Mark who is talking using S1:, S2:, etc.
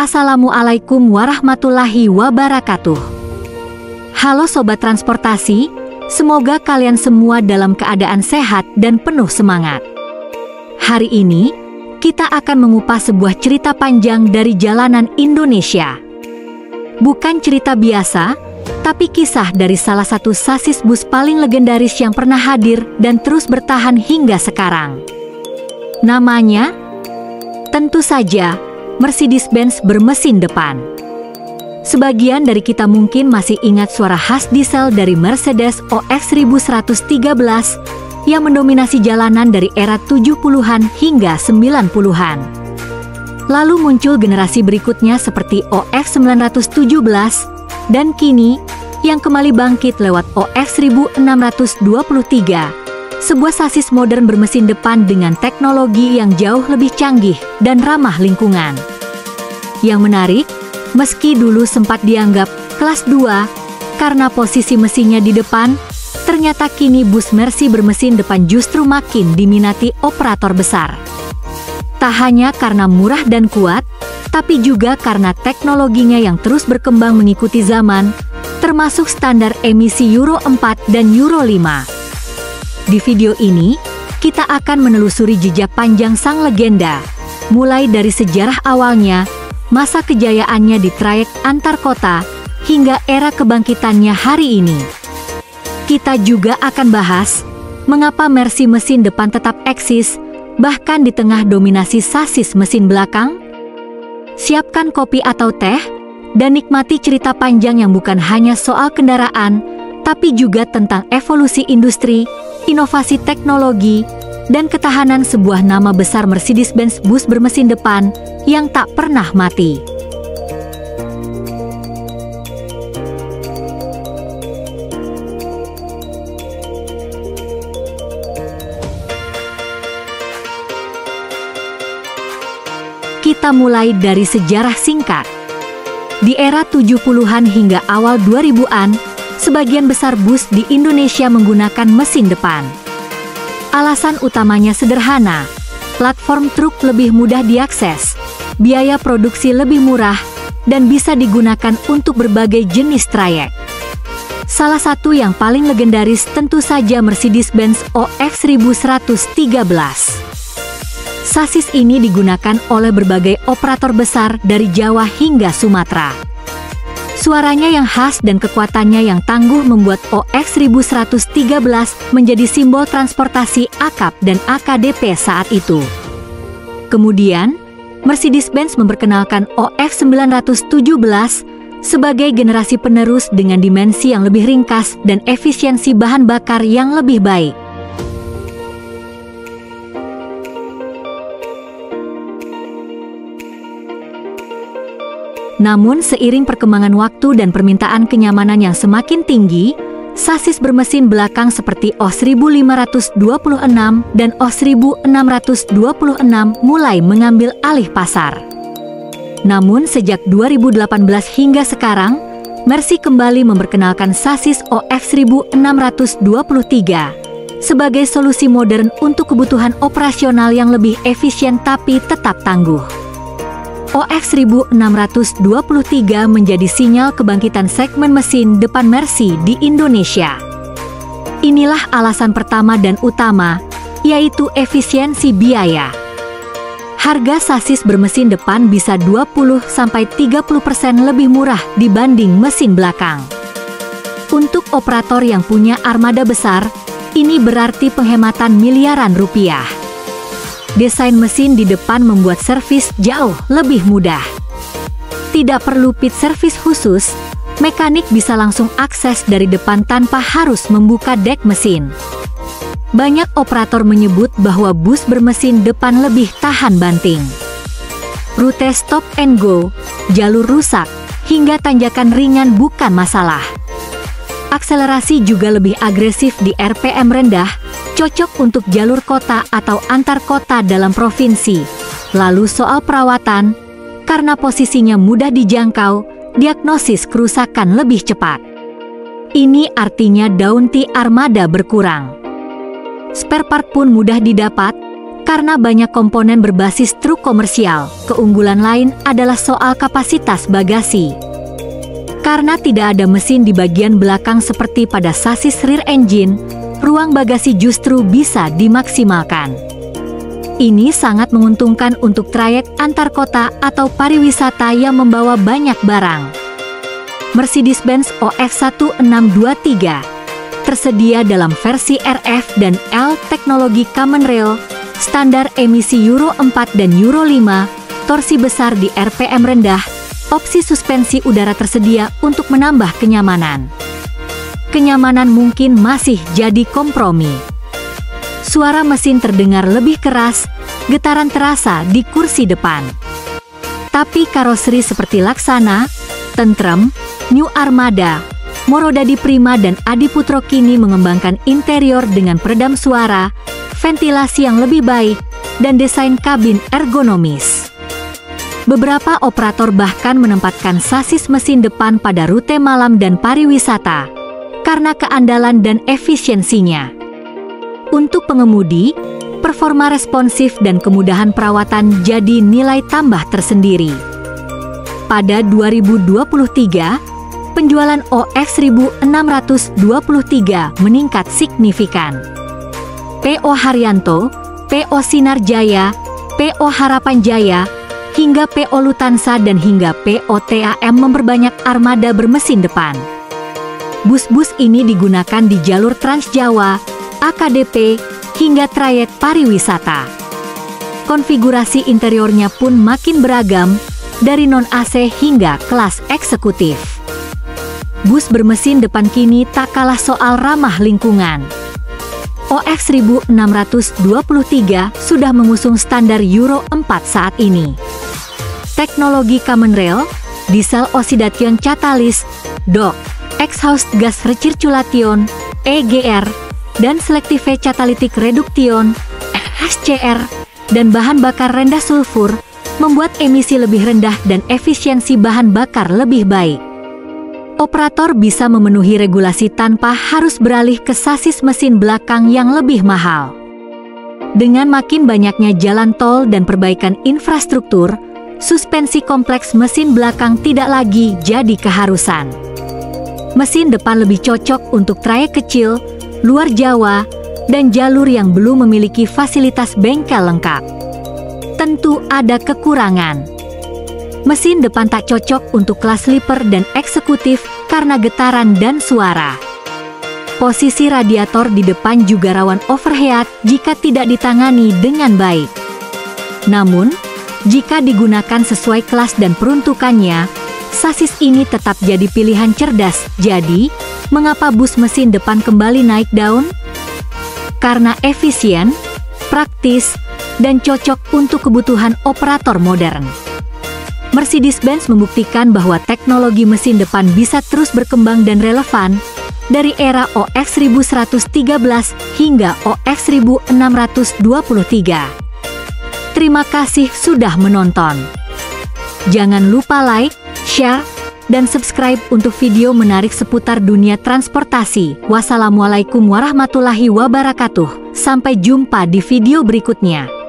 S1: Assalamualaikum warahmatullahi wabarakatuh. Halo Sobat Transportasi, semoga kalian semua dalam keadaan sehat dan penuh semangat. Hari ini, kita akan mengupas sebuah cerita panjang dari jalanan Indonesia. Bukan cerita biasa, tapi kisah dari salah satu sasis bus paling legendaris yang pernah hadir dan terus bertahan hingga sekarang. Namanya, tentu saja, Mercedes-Benz bermesin depan. Sebagian dari kita mungkin masih ingat suara khas diesel dari Mercedes OX 1113 yang mendominasi jalanan dari era 70-an hingga 90-an. Lalu muncul generasi berikutnya seperti OX 917 dan kini yang kembali bangkit lewat OX 1623. Sebuah sasis modern bermesin depan dengan teknologi yang jauh lebih canggih dan ramah lingkungan. Yang menarik, meski dulu sempat dianggap kelas 2 karena posisi mesinnya di depan, ternyata kini bus Mercy bermesin depan justru makin diminati operator besar. Tak hanya karena murah dan kuat, tapi juga karena teknologinya yang terus berkembang mengikuti zaman, termasuk standar emisi Euro 4 dan Euro 5. Di video ini, kita akan menelusuri jejak panjang sang legenda, mulai dari sejarah awalnya, masa kejayaannya di trayek antar kota, hingga era kebangkitannya hari ini. Kita juga akan bahas, mengapa Mercy mesin depan tetap eksis, bahkan di tengah dominasi sasis mesin belakang. Siapkan kopi atau teh, dan nikmati cerita panjang yang bukan hanya soal kendaraan, tapi juga tentang evolusi industri, inovasi teknologi, dan ketahanan sebuah nama besar Mercedes-Benz bus bermesin depan yang tak pernah mati. Kita mulai dari sejarah singkat. Di era 70-an hingga awal 2000-an, sebagian besar bus di Indonesia menggunakan mesin depan. Alasan utamanya sederhana, platform truk lebih mudah diakses, biaya produksi lebih murah, dan bisa digunakan untuk berbagai jenis trayek. Salah satu yang paling legendaris tentu saja Mercedes-Benz OX 1113. Sasis ini digunakan oleh berbagai operator besar dari Jawa hingga Sumatera. Suaranya yang khas dan kekuatannya yang tangguh membuat OX 1113 menjadi simbol transportasi AKAP dan AKDP saat itu. Kemudian, Mercedes-Benz memperkenalkan OX 917 sebagai generasi penerus dengan dimensi yang lebih ringkas dan efisiensi bahan bakar yang lebih baik. Namun seiring perkembangan waktu dan permintaan kenyamanan yang semakin tinggi, sasis bermesin belakang seperti OX 1526 dan OX 1626 mulai mengambil alih pasar. Namun sejak 2018 hingga sekarang, Mercy kembali memperkenalkan sasis OX 1623 sebagai solusi modern untuk kebutuhan operasional yang lebih efisien tapi tetap tangguh. OX 1623 menjadi sinyal kebangkitan segmen mesin depan Mercy di Indonesia. Inilah alasan pertama dan utama, yaitu efisiensi biaya. Harga sasis bermesin depan bisa 20–30% lebih murah dibanding mesin belakang. Untuk operator yang punya armada besar, ini berarti penghematan miliaran rupiah. Desain mesin di depan membuat servis jauh lebih mudah. Tidak perlu pit service khusus, mekanik bisa langsung akses dari depan tanpa harus membuka dek mesin. Banyak operator menyebut bahwa bus bermesin depan lebih tahan banting. Rute stop and go, jalur rusak, hingga tanjakan ringan bukan masalah. Akselerasi juga lebih agresif di RPM rendah, cocok untuk jalur kota atau antar kota dalam provinsi. Lalu soal perawatan, karena posisinya mudah dijangkau, diagnosis kerusakan lebih cepat. Ini artinya downtime armada berkurang. Spare part pun mudah didapat, Karena banyak komponen berbasis truk komersial, keunggulan lain adalah soal kapasitas bagasi. Karena tidak ada mesin di bagian belakang seperti pada sasis rear engine, ruang bagasi justru bisa dimaksimalkan. Ini sangat menguntungkan untuk trayek antar kota atau pariwisata yang membawa banyak barang. Mercedes-Benz OX1623 tersedia dalam versi RF dan L teknologi Common Rail, standar emisi Euro 4 dan Euro 5, torsi besar di RPM rendah, opsi suspensi udara tersedia untuk menambah kenyamanan. Kenyamanan mungkin masih jadi kompromi. Suara mesin terdengar lebih keras, getaran terasa di kursi depan. Tapi karoseri seperti Laksana, Tentrem, New Armada, Morodadi Prima dan Adiputro kini mengembangkan interior dengan peredam suara, ventilasi yang lebih baik, dan desain kabin ergonomis. Beberapa operator bahkan menempatkan sasis mesin depan pada rute malam dan pariwisata, karena keandalan dan efisiensinya. Untuk pengemudi, performa responsif dan kemudahan perawatan jadi nilai tambah tersendiri. Pada 2023, penjualan OX1623 meningkat signifikan. PO Haryanto, PO Sinar Jaya, PO Harapan Jaya, hingga PO Lutansa dan hingga PO TAM memperbanyak armada bermesin depan. Bus-bus ini digunakan di jalur Trans Jawa, AKDP, hingga trayek pariwisata. Konfigurasi interiornya pun makin beragam, dari non-AC hingga kelas eksekutif. Bus bermesin depan kini tak kalah soal ramah lingkungan. OX1623 sudah mengusung standar Euro 4 saat ini. Teknologi Common Rail, Diesel Oxidation Catalyst, DOC, Exhaust Gas Recirculation, EGR, dan Selective Catalytic Reduction, SCR, dan bahan bakar rendah sulfur, membuat emisi lebih rendah dan efisiensi bahan bakar lebih baik. Operator bisa memenuhi regulasi tanpa harus beralih ke sasis mesin belakang yang lebih mahal. Dengan makin banyaknya jalan tol dan perbaikan infrastruktur, suspensi kompleks mesin belakang tidak lagi jadi keharusan. Mesin depan lebih cocok untuk trayek kecil, luar Jawa, dan jalur yang belum memiliki fasilitas bengkel lengkap. Tentu ada kekurangan. Mesin depan tak cocok untuk kelas sleeper dan eksekutif karena getaran dan suara. Posisi radiator di depan juga rawan overheat jika tidak ditangani dengan baik. Namun, jika digunakan sesuai kelas dan peruntukannya, sasis ini tetap jadi pilihan cerdas. Jadi, mengapa bus mesin depan kembali naik daun? Karena efisien, praktis, dan cocok untuk kebutuhan operator modern. Mercedes-Benz membuktikan bahwa teknologi mesin depan bisa terus berkembang dan relevan, dari era OX1113 hingga OX1623. Terima kasih sudah menonton. Jangan lupa like, share, dan subscribe untuk video menarik seputar dunia transportasi. Wassalamualaikum warahmatullahi wabarakatuh. Sampai jumpa di video berikutnya.